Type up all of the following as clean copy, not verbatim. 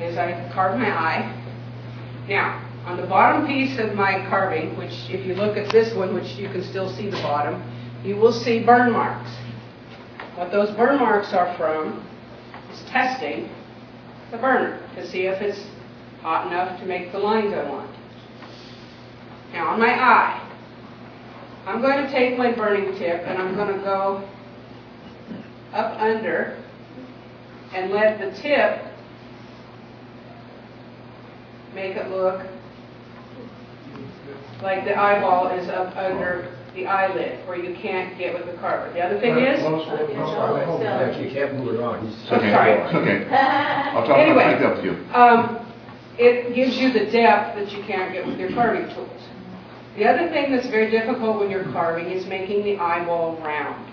is I carve my eye. Now, on the bottom piece of my carving, which if you look at this one, which you can still see the bottom, you will see burn marks. What those burn marks are from is testing the burner to see if it's hot enough to make the lines I want. Now on my eye, I'm going to take my burning tip and I'm going to go up under and let the tip make it look like the eyeball is up under the eyelid where you can't get with the carver. The other thing is... You can't move it on. I'm sorry. Okay. I'll talk Anyway, up to you. it gives you the depth that you can't get with your carving tools. The other thing that's very difficult when you're carving is making the eyeball round.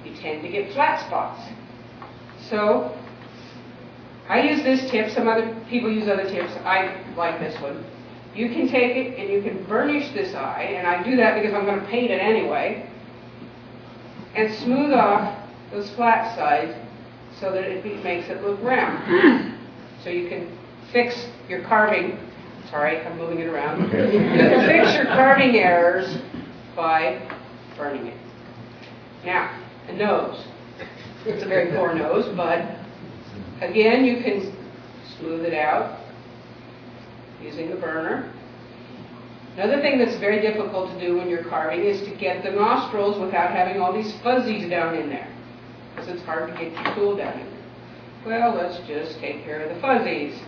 You tend to get flat spots. So, I use this tip. Some other people use other tips. I like this one. You can take it and you can burnish this eye, and I do that because I'm going to paint it anyway, and smooth off those flat sides so that it makes it look round. So you can fix your carving. Sorry, I'm moving it around. You can fix your carving errors by burning it. Now, the nose. It's a very poor nose, but again, you can smooth it out using the burner. Another thing that's very difficult to do when you're carving is to get the nostrils without having all these fuzzies down in there, because it's hard to get your tool down in there. Well, let's just take care of the fuzzies.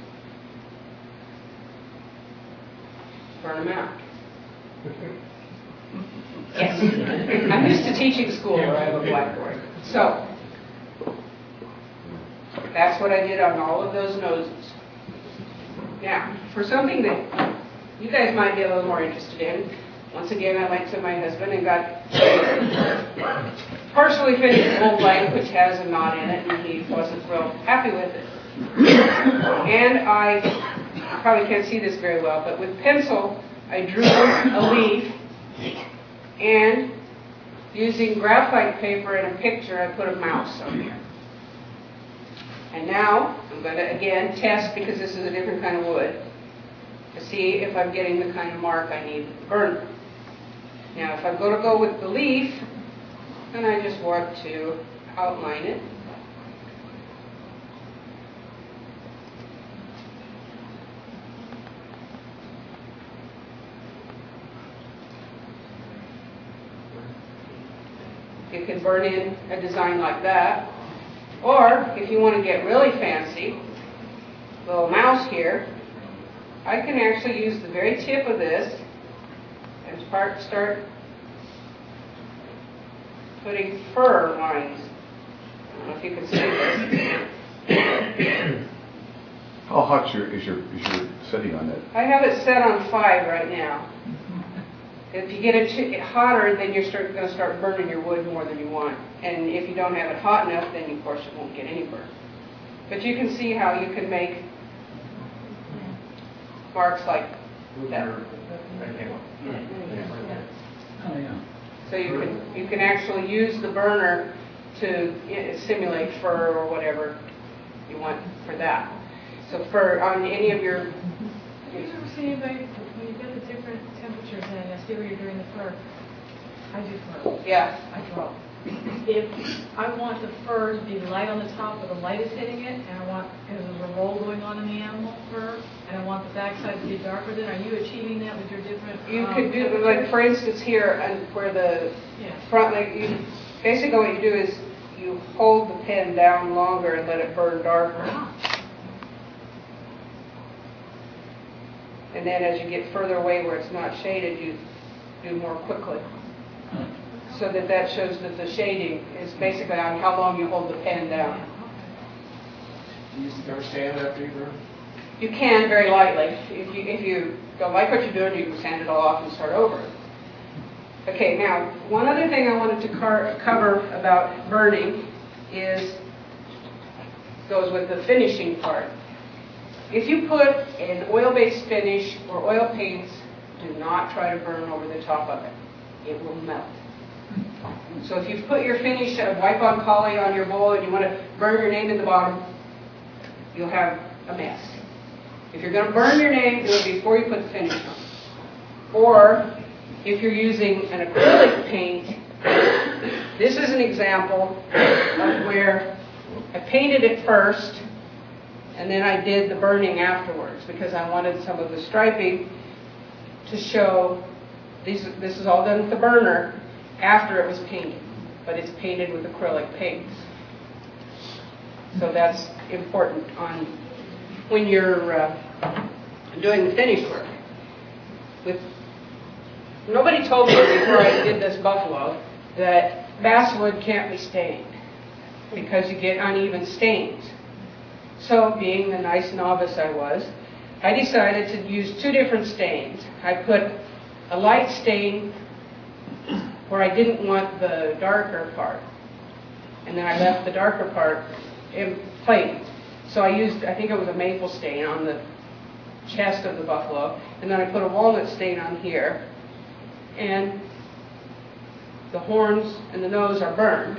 Burn them out. Yes. I'm used to teaching school where I have a blackboard. So, that's what I did on all of those noses. Now, for something that you guys might be a little more interested in, once again I went to my husband and got partially finished old blank, which has a knot in it, and he wasn't real happy with it. And I probably can't see this very well, but with pencil I drew a leaf, and using graphite paper and a picture I put a mouse on there. And now I'm going to again test, because this is a different kind of wood, to see if I'm getting the kind of mark I need with the burner. Now if I'm going to go with the leaf, then I just want to outline it. You can burn in a design like that. Or, if you want to get really fancy, little mouse here, I can actually use the very tip of this and start putting fur lines. I don't know if you can see this. How hot is your setting on that? I have it set on 5 right now. If you get it hotter, then you're going to start burning your wood more than you want. And if you don't have it hot enough, then of course it won't get any burn. But you can see how you can make marks like that. So you can actually use the burner to simulate fur or whatever you want for that. So for on any of your... Did you ever see anybody, when you get the different temperatures in, I see where you're doing the fur. I do fur. Yeah. I draw. If I want the fur to be light on the top where the light is hitting it, and I want there's a roll going on in the animal fur, and I want the backside to be darker, then are you achieving that with your different You could do, like for instance here, and where the front, like basically what you do is you hold the pen down longer and let it burn darker. And then as you get further away where it's not shaded, you do more quickly. So that shows that the shading is basically on how long you hold the pen down. Do you ever sand after you burn? You can very lightly. If you don't like what you're doing, you can sand it all off and start over. Okay, now one other thing I wanted to cover about burning goes with the finishing part. If you put an oil-based finish or oil paints, do not try to burn over the top of it. It will melt. So if you put your finish of wipe-on poly on your bowl and you want to burn your name in the bottom, you'll have a mess. If you're going to burn your name, do it before you put the finish on. Or if you're using an acrylic paint, this is an example of where I painted it first and then I did the burning afterwards because I wanted some of the striping to show. This is all done with the burner after it was painted, but it's painted with acrylic paints. So that's important on when you're doing the finish work. Nobody told me before I did this buffalo that basswood can't be stained because you get uneven stains. So, being the nice novice I was, I decided to use two different stains. I put a light stain where I didn't want the darker part, and then I left the darker part in plain. So I used, I think it was a maple stain on the chest of the buffalo, and then I put a walnut stain on here, and the horns and the nose are burned,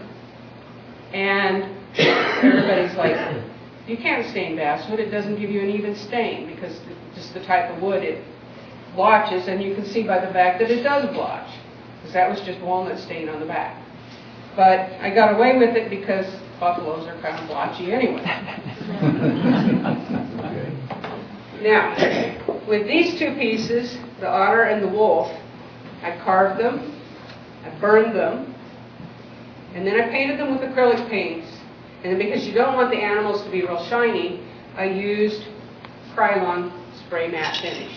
and everybody's like, you can't stain basswood, it doesn't give you an even stain, because just the type of wood it blotches, and you can see by the back that it does blotch, because that was just walnut stain on the back. But I got away with it because buffaloes are kind of blotchy anyway. Now, with these two pieces, the otter and the wolf, I carved them, I burned them, and then I painted them with acrylic paints. And then because you don't want the animals to be real shiny, I used Krylon spray matte finish.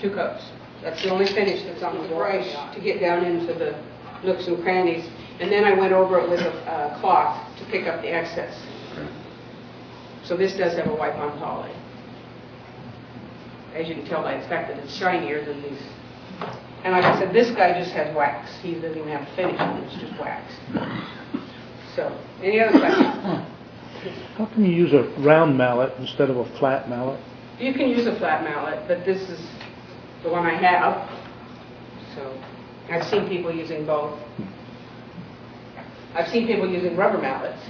2 coats. That's the only finish that's on the brush to get down into the nooks and crannies. And then I went over it with a cloth to pick up the excess. So this does have a wipe-on poly. As you can tell by its fact that it's shinier than these. And like I said, this guy just has wax. He doesn't even have a finish on it, it's just wax. So, any other questions? How can you use a round mallet instead of a flat mallet? You can use a flat mallet, but this is the one I have. So, I've seen people using both. I've seen people using rubber mallets.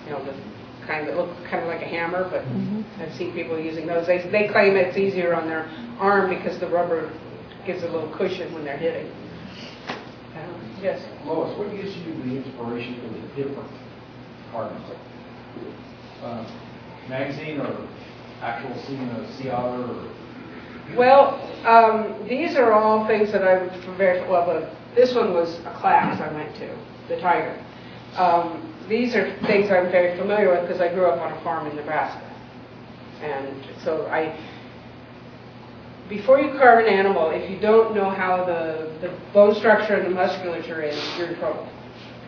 You know, the kind that look kind of like a hammer, but I've seen people using those. They claim it's easier on their arm because the rubber gives a little cushion when they're hitting. Yes? Lois, what gives you the inspiration for the different carvings? Magazine or actual seeing a sea otter? Or? Well, these are all things that I'm very well. But this one was a class I went to, the tiger. These are things I'm very familiar with because I grew up on a farm in Nebraska, and so before you carve an animal, if you don't know how the bone structure and the musculature is, you're in trouble.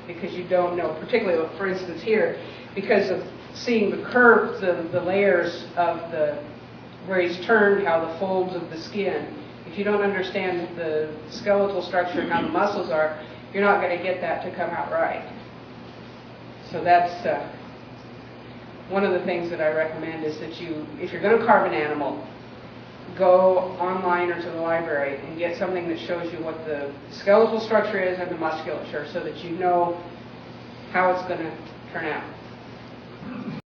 Because you don't know, particularly, for instance, here, because of seeing the curves, the layers of where he's turned, how the folds of the skin, if you don't understand the skeletal structure and how the muscles are, you're not going to get that to come out right. So that's one of the things that I recommend is that if you're going to carve an animal, go online or to the library and get something that shows you what the skeletal structure is and the musculature so that you know how it's going to turn out.